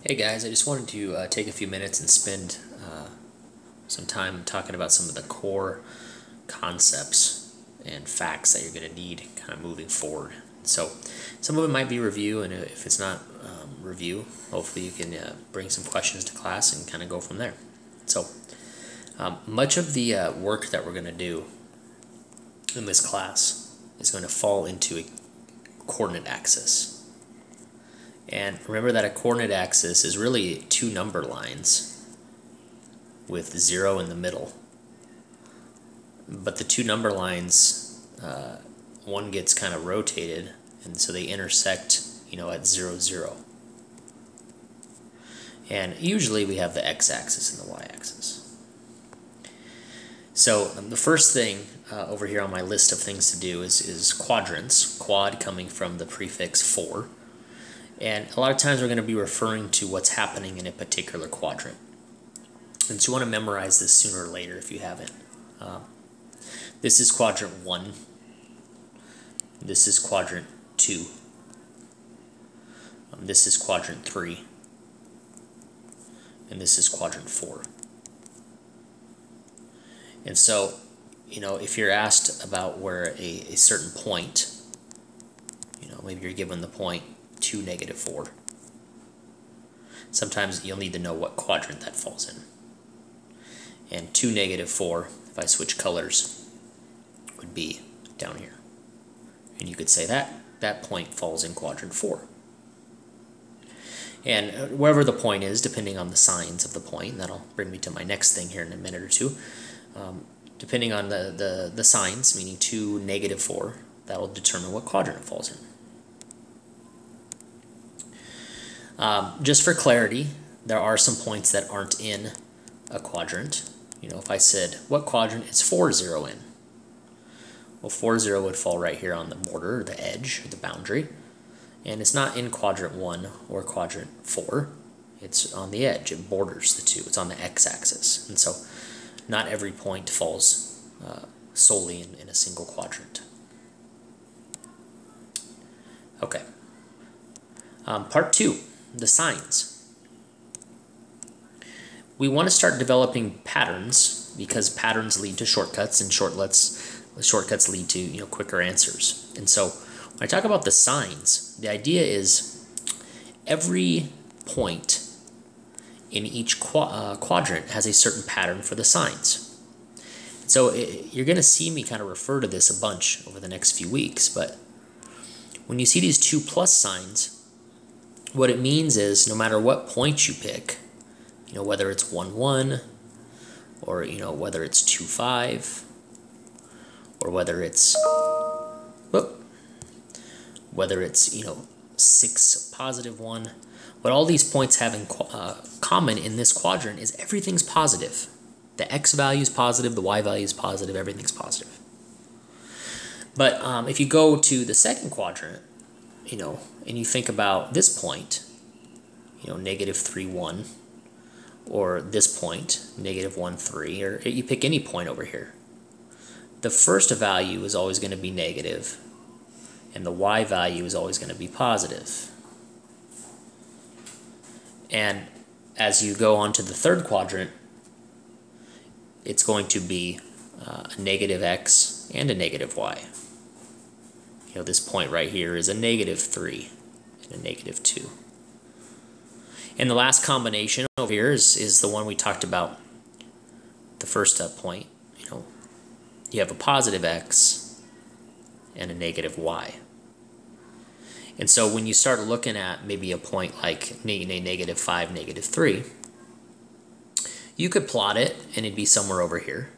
Hey guys, I just wanted to take a few minutes and spend some time talking about some of the core concepts and facts that you're going to need kind of moving forward. So some of it might be review, and if it's not review, hopefully you can bring some questions to class and kind of go from there. So much of the work that we're going to do in this class is going to fall into a coordinate axis. And remember that a coordinate axis is really two number lines with 0 in the middle. But the two number lines, one gets kind of rotated, and so they intersect, at 0, 0. And usually we have the x-axis and the y-axis. So the first thing over here on my list of things to do is quadrants, quad coming from the prefix 4. And a lot of times we're going to be referring to what's happening in a particular quadrant. And so you want to memorize this sooner or later if you haven't. This is quadrant 1. This is quadrant 2. This is quadrant 3. And this is quadrant 4. And so, if you're asked about where a certain point, maybe you're given the point 2, -4. Sometimes you'll need to know what quadrant that falls in. And 2, -4, if I switch colors, would be down here. And you could say that point falls in quadrant 4. And wherever the point is, depending on the signs of the point, and that'll bring me to my next thing here in a minute or two, depending on the signs, meaning 2, -4, that will determine what quadrant it falls in. Just for clarity, there are some points that aren't in a quadrant. If I said, what quadrant is 4, 0 in? Well, 4, 0 would fall right here on the border, the edge, the boundary. And it's not in quadrant 1 or quadrant 4. It's on the edge. It borders the two. It's on the x-axis. And so not every point falls solely in a single quadrant. Okay. Part 2. The signs. We want to start developing patterns because patterns lead to shortcuts, and shortcuts lead to quicker answers. And so when I talk about the signs, the idea is every point in each quadrant has a certain pattern for the signs. So you're going to see me kind of refer to this a bunch over the next few weeks, but when you see these 2+ signs, what it means is no matter what point you pick, whether it's 1, 1, or whether it's 2, 5, or whether it's 6, +1, what all these points have in common in this quadrant is everything's positive. The x value is positive, the y value is positive, everything's positive. But if you go to the second quadrant, and you think about this point, -3, 1, or this point, -1, 3, or you pick any point over here. The first value is always going to be negative, and the y value is always going to be positive. And as you go on to the third quadrant, it's going to be a -x and a -y. This point right here is a -3 and a -2. And the last combination over here is the one we talked about, the first point. You have a positive x and a -y. And so when you start looking at maybe a point like -5, -3, you could plot it and it'd be somewhere over here.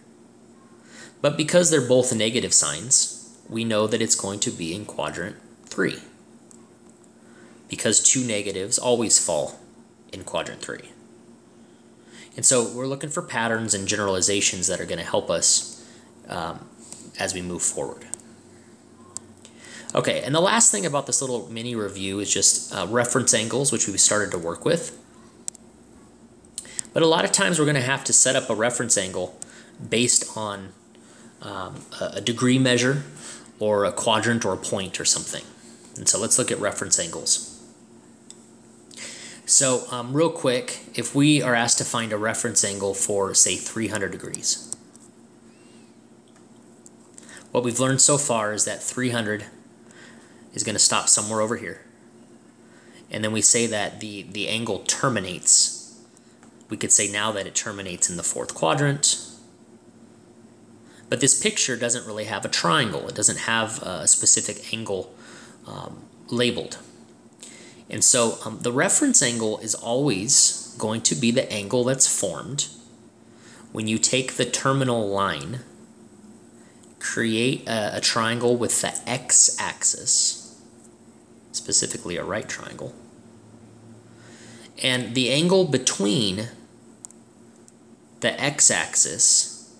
But because they're both negative signs, we know that it's going to be in quadrant 3, because 2 negatives always fall in quadrant 3. And so we're looking for patterns and generalizations that are going to help us as we move forward. Okay, and the last thing about this little mini review is just reference angles, which we've started to work with. But a lot of times we're going to have to set up a reference angle based on a degree measure or a quadrant or a point or something. And so let's look at reference angles. So real quick, if we are asked to find a reference angle for, say, 300 degrees, what we've learned so far is that 300 is going to stop somewhere over here. And then we say that the angle terminates. We could say now that it terminates in the fourth quadrant. But this picture doesn't really have a triangle. It doesn't have a specific angle labeled. And so the reference angle is always going to be the angle that's formed when you take the terminal line, create a triangle with the x-axis, specifically a right triangle, and the angle between the x-axis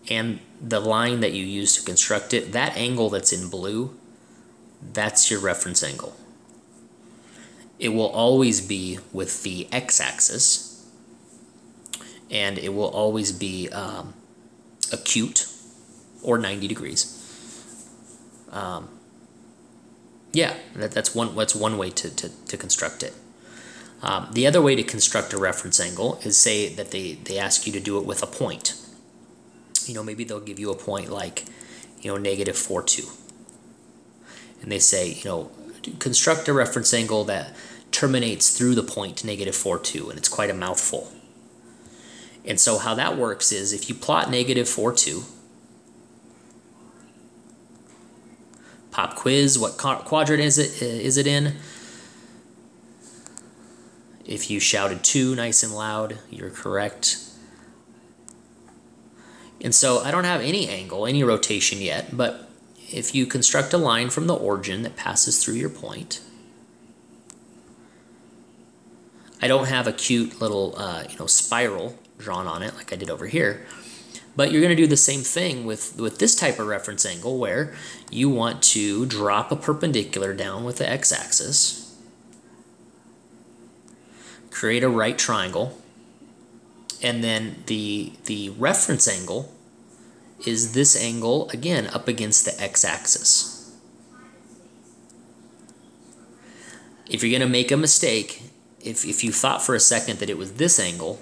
and the line that you use to construct it, that angle that's in blue, that's your reference angle. It will always be with the x-axis, and it will always be acute, or 90 degrees. Yeah, that's one way to construct it. The other way to construct a reference angle is, say that they ask you to do it with a point. You know, maybe they'll give you a point like, you know, negative 4, 2. And they say, you know, construct a reference angle that terminates through the point negative 4, 2, and it's quite a mouthful. And so how that works is, if you plot negative 4, 2, pop quiz, what quadrant is it in? If you shouted 2 nice and loud, you're correct. And so I don't have any angle, any rotation yet, but if you construct a line from the origin that passes through your point, I don't have a cute little spiral drawn on it like I did over here, but you're going to do the same thing with this type of reference angle, where you want to drop a perpendicular down with the x-axis, create a right triangle, and then the reference angle is this angle, again, up against the x-axis. If you're going to make a mistake, if you thought for a second that it was this angle,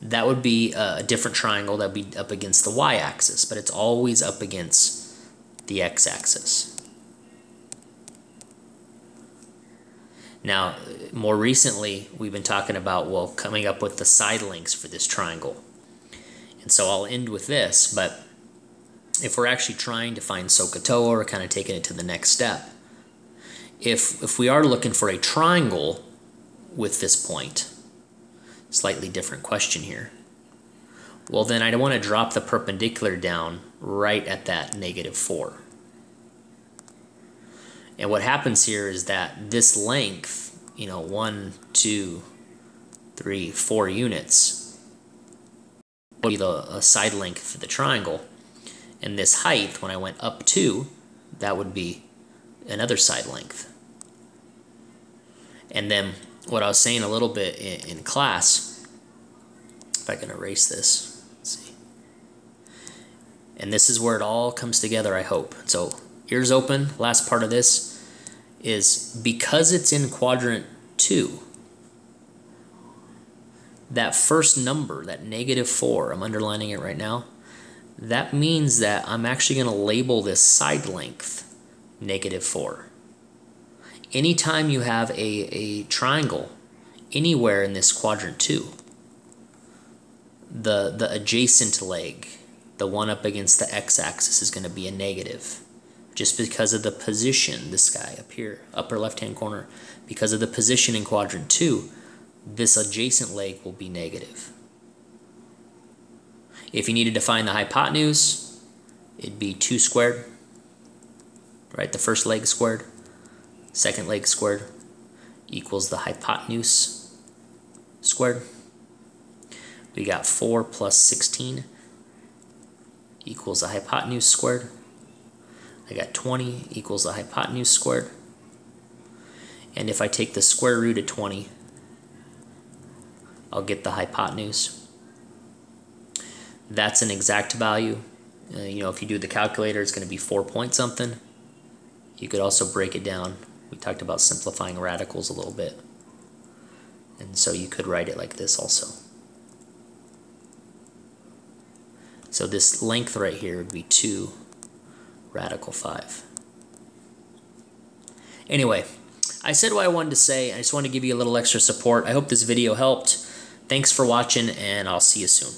that would be a different triangle that would be up against the y-axis, but it's always up against the x-axis. Now, more recently, we've been talking about, well, coming up with the side lengths for this triangle. And so I'll end with this, but if we're actually trying to find SOHCAHTOA, or kind of taking it to the next step, if we are looking for a triangle with this point, slightly different question here, well then I want to drop the perpendicular down right at that negative 4. And what happens here is that this length, you know, 1, 2, 3, 4 units, would be the side length for the triangle. And this height, when I went up 2, that would be another side length. And then what I was saying a little bit in class, if I can erase this, let's see. And this is where it all comes together, I hope. So ears open, last part of this is, because it's in quadrant 2, that first number, that negative 4, I'm underlining it right now, that means that I'm actually going to label this side length negative 4. Anytime you have a triangle anywhere in this quadrant 2, the adjacent leg, the one up against the x-axis, is going to be a negative, just because of the position. This guy up here, upper left-hand corner, because of the position in quadrant 2, this adjacent leg will be negative. If you needed to find the hypotenuse, it'd be 2 squared, right? The first leg squared, second leg squared, equals the hypotenuse squared. We got 4 plus 16 equals the hypotenuse squared. I got 20 equals the hypotenuse squared. And if I take the square root of 20, I'll get the hypotenuse. That's an exact value. You know, if you do the calculator, it's going to be 4 point something. You could also break it down. We talked about simplifying radicals a little bit. And so you could write it like this also. So this length right here would be 2 radical 5. Anyway, I said what I wanted to say. I just wanted to give you a little extra support. I hope this video helped. Thanks for watching, and I'll see you soon.